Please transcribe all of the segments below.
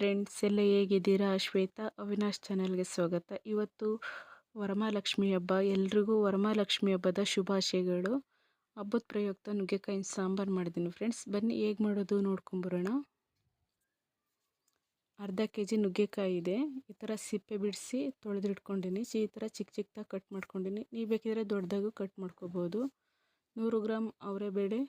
Friends, ಎಲ್ಲ ಹೇಗಿದ್ದೀರಾ? ಶ್ವೇತಾ ಅವಿನಾಶ್ ಚಾನಲ್ಗೆ ಸ್ವಾಗತ. ಇವತ್ತು ವರಮಹಾಲಕ್ಷ್ಮಿ ಹಬ್ಬ. ಎಲ್ರಿಗೂ ವರಮಹಾಲಕ್ಷ್ಮಿ ಹಬ್ಬದ ಶುಭಾಶಯಗಳು. ಹಬ್ಬದ ಪ್ರಯುಕ್ತ ನುಗ್ಗೆಕಾಯಿನ ಸಾಂಬಾರು ಮಾಡಿದ್ದೀನಿ ಫ್ರೆಂಡ್ಸ್. ಬನ್ನಿ ಹೇಗೆ ಮಾಡೋದು ನೋಡ್ಕೊಂಬರೋಣ. ಅರ್ಧ kg ನುಗ್ಗೆಕಾಯಿ ಇದೆ. ಈ ಥರ ಸಿಪ್ಪೆ ಬಿಡಿಸಿ ತೊಳೆದಿಟ್ಕೊಂಡಿನಿ. ಈ ಥರ ಚಿಕ್ಕ ಚಿಕ್ಕದಾಗಿ ಕಟ್ ಮಾಡ್ಕೊಂಡಿನಿ. ನೀವು ಬೇಕಿದ್ರೆ ದೊಡ್ಡದಾಗೂ ಕಟ್ ಮಾಡ್ಕೋಬೋದು. 100 ಗ್ರಾಮ್ ಅವರೆಬೇಳೆ,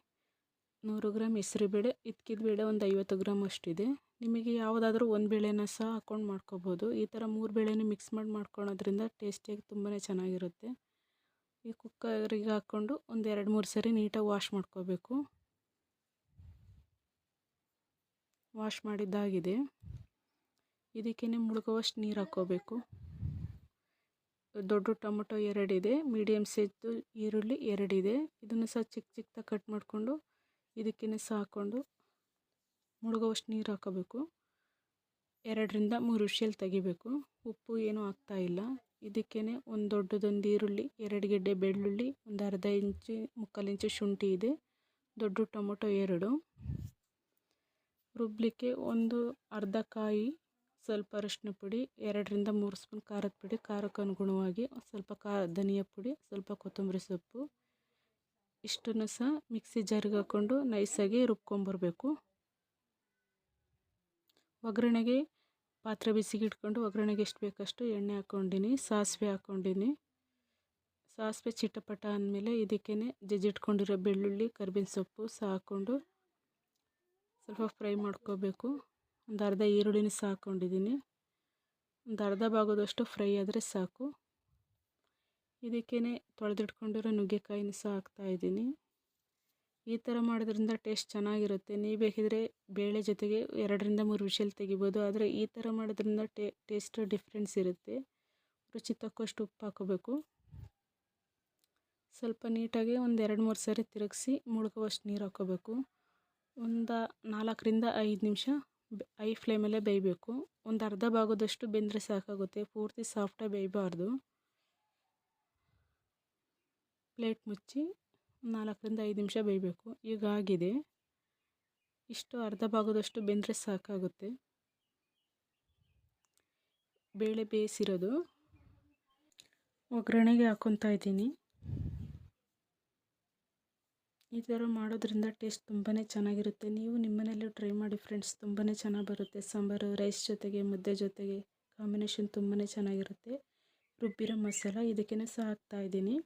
100 ಗ್ರಾಮ್ ಹೆಸರುಬೇಳೆ, ಇದ್ಕಿದ ಬೇಳೆ ಒಂದು 50 ಗ್ರಾಮ್ ಅಷ್ಟಿದೆ. ನಿಮಗೆ ಯಾವುದಾದ್ರೂ ಒಂದು ಬೇಳೆನ ಸಹ ಹಾಕ್ಕೊಂಡು ಮಾಡ್ಕೋಬೋದು. ಈ ಥರ 3 ಬೇಳೆನೂ ಮಿಕ್ಸ್ ಮಾಡ್ಕೊಳೋದ್ರಿಂದ ಟೇಸ್ಟಿಯಾಗಿ ತುಂಬಾ ಚೆನ್ನಾಗಿರುತ್ತೆ. ಈ ಕುಕ್ಕರಿಗೆ ಹಾಕ್ಕೊಂಡು ಒಂದು 2-3 ಸರಿ ನೀಟಾಗಿ ವಾಶ್ ಮಾಡ್ಕೋಬೇಕು. ವಾಶ್ ಮಾಡಿದ್ದಾಗಿದೆ. ಇದಕ್ಕೇ ಮುಳುಗುವಷ್ಟು ನೀರು ಹಾಕ್ಕೋಬೇಕು. ದೊಡ್ಡ ಟೊಮೊಟೊ 2 ಇದೆ, ಮೀಡಿಯಮ್ ಸೈಜು ಈರುಳ್ಳಿ 2 ಇದೆ. ಇದನ್ನು ಸಹ ಚಿಕ್ಕ ಚಿಕ್ಕದಾಗಿ ಕಟ್ ಮಾಡಿಕೊಂಡು ಇದಕ್ಕೇ ಸಹ ಹಾಕ್ಕೊಂಡು ಮುಳುಗುವಷ್ಟು ನೀರು ಹಾಕೋಬೇಕು. 2-3 ವಿಷಲ್ ತೆಗಿಬೇಕು. ಉಪ್ಪು ಏನೂ ಹಾಕ್ತಾಯಿಲ್ಲ. ಇದಕ್ಕೇ ಒಂದು ದೊಡ್ಡದೊಂದು ಈರುಳ್ಳಿ, 2 ಗೆಡ್ಡೆ ಬೆಳ್ಳುಳ್ಳಿ, ಒಂದು ಅರ್ಧ ಇಂಚು 3/4 ಇಂಚು ಶುಂಠಿ ಇದೆ, ದೊಡ್ಡ ಟೊಮೊಟೊ 2, ರುಬ್ಲಿಕ್ಕೆ ಒಂದು ಅರ್ಧ ಕಾಯಿ, ಸ್ವಲ್ಪ ಅರಿಶಿನ ಪುಡಿ, 2-3 ಸ್ಪೂನ್ ಖಾರದ ಪುಡಿ, ಖಾರಕ್ಕೆ ಅನುಗುಣವಾಗಿ ಸ್ವಲ್ಪ ಧನಿಯಾ ಪುಡಿ, ಸ್ವಲ್ಪ ಕೊತ್ತಂಬರಿ ಸೊಪ್ಪು, ಇಷ್ಟನ್ನು ಸಹ ಮಿಕ್ಸಿ ಜಾರಿಗೆ ಹಾಕ್ಕೊಂಡು ನೈಸಾಗಿ ರುಬ್ಕೊಂಬರ್ಬೇಕು. ಒಗ್ಗರಣೆಗೆ ಪಾತ್ರೆ ಬಿಸಿಗೆ ಇಟ್ಕೊಂಡು ಒಗ್ಗರಣೆಗೆ ಎಷ್ಟು ಬೇಕಷ್ಟು ಎಣ್ಣೆ ಹಾಕ್ಕೊಂಡಿನಿ, ಸಾಸಿವೆ ಹಾಕ್ಕೊಂಡಿನಿ. ಸಾಸಿವೆ ಚಿಟಪಟ ಅಂದಮೇಲೆ ಇದಕ್ಕೇ ಜಜ್ಜಿಟ್ಕೊಂಡಿರೋ ಬೆಳ್ಳುಳ್ಳಿ, ಕರಿಬೇವಿನ ಸೊಪ್ಪು ಸಹ ಹಾಕ್ಕೊಂಡು ಸ್ವಲ್ಪ ಫ್ರೈ ಮಾಡ್ಕೋಬೇಕು. ಒಂದು ಅರ್ಧ ಈರುಳ್ಳಿನ ಸಹ ಹಾಕ್ಕೊಂಡಿದ್ದೀನಿ. ಒಂದು ಅರ್ಧ ಭಾಗದಷ್ಟು ಫ್ರೈ ಆದರೆ ಸಾಕು. ಇದಕ್ಕೇ ತೊಳೆದಿಟ್ಕೊಂಡಿರೋ ನುಗ್ಗೆಕಾಯಿನ ಸಹ ಹಾಕ್ತಾಯಿದ್ದೀನಿ. ಈ ಥರ ಮಾಡೋದ್ರಿಂದ ಟೇಸ್ಟ್ ಚೆನ್ನಾಗಿರುತ್ತೆ. ನೀವು ಬೇಕಿದ್ರೆ ಬೇಳೆ ಜೊತೆಗೆ 2-3 ವಿಷಲ್ ತೆಗಿಬೋದು. ಆದರೆ ಈ ಥರ ಮಾಡೋದ್ರಿಂದ ಟೇಸ್ಟ್ ಡಿಫ್ರೆನ್ಸ್ ಇರುತ್ತೆ. ರುಚಿ ತಕ್ಕಷ್ಟು ಉಪ್ಪು ಹಾಕೋಬೇಕು. ಸ್ವಲ್ಪ ನೀಟಾಗಿ ಒಂದು 2-3 ಸರಿ ತಿರುಗಿಸಿ ಮುಳುಗುವಷ್ಟು ನೀರು ಹಾಕೋಬೇಕು. ಒಂದು 4-5 ನಿಮಿಷ ಹೈ ಫ್ಲೇಮಲ್ಲೇ ಬೇಯಬೇಕು. ಒಂದು ಅರ್ಧ ಭಾಗದಷ್ಟು ಬೆಂದರೆ ಸಾಕಾಗುತ್ತೆ, ಪೂರ್ತಿ ಸಾಫ್ಟಾಗಿ ಬೇಯಬಾರ್ದು. ಪ್ಲೇಟ್ ಮುಚ್ಚಿ 4-5 ನಿಮಿಷ ಬೇಯಬೇಕು. ಈಗ ಆಗಿದೆ. ಇಷ್ಟು ಅರ್ಧ ಭಾಗದಷ್ಟು ಬೆಂದರೆ ಸಾಕಾಗುತ್ತೆ. ಬೇಳೆ ಬೇಯಿಸಿರೋದು ಒಗ್ಗರಣೆಗೆ ಹಾಕ್ಕೊತಾ ಇದ್ದೀನಿ. ಈ ಥರ ಮಾಡೋದ್ರಿಂದ ಟೇಸ್ಟ್ ತುಂಬಾ ಚೆನ್ನಾಗಿರುತ್ತೆ. ನೀವು ನಿಮ್ಮನೇಲೂ ಟ್ರೈ ಮಾಡಿ ಫ್ರೆಂಡ್ಸ್. ತುಂಬಾ ಚೆನ್ನಾಗಿ ಬರುತ್ತೆ ಸಾಂಬಾರು. ರೈಸ್ ಜೊತೆಗೆ, ಮುದ್ದೆ ಜೊತೆಗೆ ಕಾಂಬಿನೇಷನ್ ತುಂಬಾ ಚೆನ್ನಾಗಿರುತ್ತೆ. ರುಬ್ಬಿರೋ ಮಸಾಲ ಇದಕ್ಕೇ ಸಹ ಹಾಕ್ತಾಯಿದ್ದೀನಿ.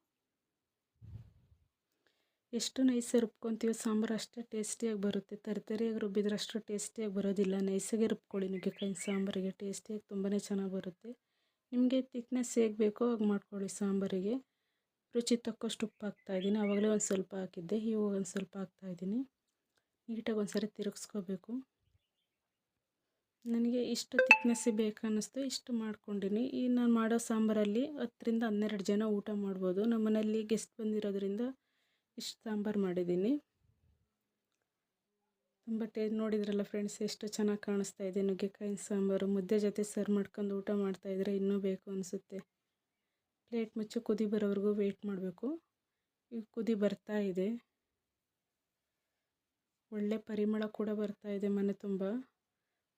ಎಷ್ಟು ನೈಸಾಗಿ ರುಬ್ಕೊತೀವೋ ಸಾಂಬಾರು ಅಷ್ಟೇ ಟೇಸ್ಟಿಯಾಗಿ ಬರುತ್ತೆ. ತರಿಯಾಗಿ ರುಬ್ಬಿದ್ರೆ ಅಷ್ಟು ಟೇಸ್ಟಿಯಾಗಿ ಬರೋದಿಲ್ಲ. ನೈಸಾಗೆ ರುಬ್ಕೊಳ್ಳಿ ನುಗ್ಗೆಕಾಯಿ ಸಾಂಬಾರಿಗೆ, ಟೇಸ್ಟಿಯಾಗಿ ತುಂಬಾ ಚೆನ್ನಾಗಿ ಬರುತ್ತೆ. ನಿಮಗೆ ತಿಕ್ನೆಸ್ ಹೇಗೆ ಬೇಕೋ ಹಾಗೆ ಮಾಡ್ಕೊಳ್ಳಿ ಸಾಂಬಾರಿಗೆ. ರುಚಿ ತಕ್ಕಷ್ಟು ಉಪ್ಪು ಹಾಕ್ತಾಯಿದ್ದೀನಿ. ಆವಾಗಲೇ ಒಂದು ಸ್ವಲ್ಪ ಹಾಕಿದ್ದೆ, ಇವಾಗ ಒಂದು ಸ್ವಲ್ಪ ಹಾಕ್ತಾಯಿದ್ದೀನಿ. ನೀಟಾಗಿ ಒಂದು ಸರಿ ತಿರುಗಿಸ್ಕೋಬೇಕು. ನನಗೆ ಇಷ್ಟು ತಿಕ್ನೆಸ್ಸಿ ಬೇಕನ್ನಿಸ್ತು, ಇಷ್ಟು ಮಾಡ್ಕೊಂಡಿನಿ. ಈ ನಾನು ಮಾಡೋ ಸಾಂಬಾರಲ್ಲಿ 10-12 ಜನ ಊಟ ಮಾಡ್ಬೋದು. ನಮ್ಮ ಮನೆಯಲ್ಲಿ ಗೆಸ್ಟ್ ಬಂದಿರೋದ್ರಿಂದ ಇಷ್ಟು ಸಾಂಬಾರು ಮಾಡಿದ್ದೀನಿ. ತುಂಬ ನೋಡಿದ್ರಲ್ಲ ಫ್ರೆಂಡ್ಸ್, ಎಷ್ಟು ಚೆನ್ನಾಗಿ ಕಾಣಿಸ್ತಾ ಇದೆ ನುಗ್ಗೆಕಾಯಿ ಸಾಂಬಾರು. ಮುದ್ದೆ ಜೊತೆ ಸರ್ವ್ ಮಾಡ್ಕೊಂಡು ಊಟ ಮಾಡ್ತಾಯಿದ್ರೆ ಇನ್ನೂ ಬೇಕು ಅನಿಸುತ್ತೆ. ಪ್ಲೇಟ್ ಮುಚ್ಚಿ ಕುದಿ ಬರೋವರೆಗೂ ವೆಯ್ಟ್ ಮಾಡಬೇಕು. ಈಗ ಕುದಿ ಬರ್ತಾ ಇದೆ. ಒಳ್ಳೆ ಪರಿಮಳ ಕೂಡ ಬರ್ತಾ ಇದೆ ಮನೆ ತುಂಬ.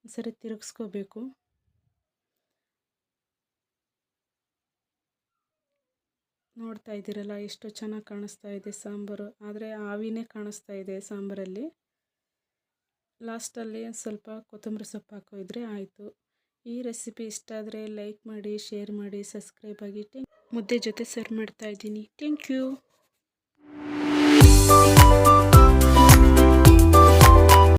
ಒಂದ್ಸರಿ ತಿರುಗಿಸ್ಕೋಬೇಕು. ನೋಡ್ತಾ ಇದ್ದೀರಲ್ಲ ಎಷ್ಟು ಚೆನ್ನಾಗಿ ಕಾಣಿಸ್ತಾ ಇದೆ ಸಾಂಬಾರು. ಆದರೆ ಆವಿನೇ ಕಾಣಿಸ್ತಾ ಇದೆ ಸಾಂಬಾರಲ್ಲಿ. ಲಾಸ್ಟಲ್ಲಿ ಸ್ವಲ್ಪ ಕೊತ್ತಂಬರಿ ಸೊಪ್ಪು ಹಾಕಿದ್ರೆ ಆಯಿತು. ಈ ರೆಸಿಪಿ ಇಷ್ಟ ಆದರೆ ಲೈಕ್ ಮಾಡಿ, ಶೇರ್ ಮಾಡಿ, ಸಬ್ಸ್ಕ್ರೈಬ್ ಆಗಿ. ಮುದ್ದೆ ಜೊತೆ ಸರ್ವ್ ಮಾಡ್ತಾ ಇದ್ದೀನಿ. Thank you.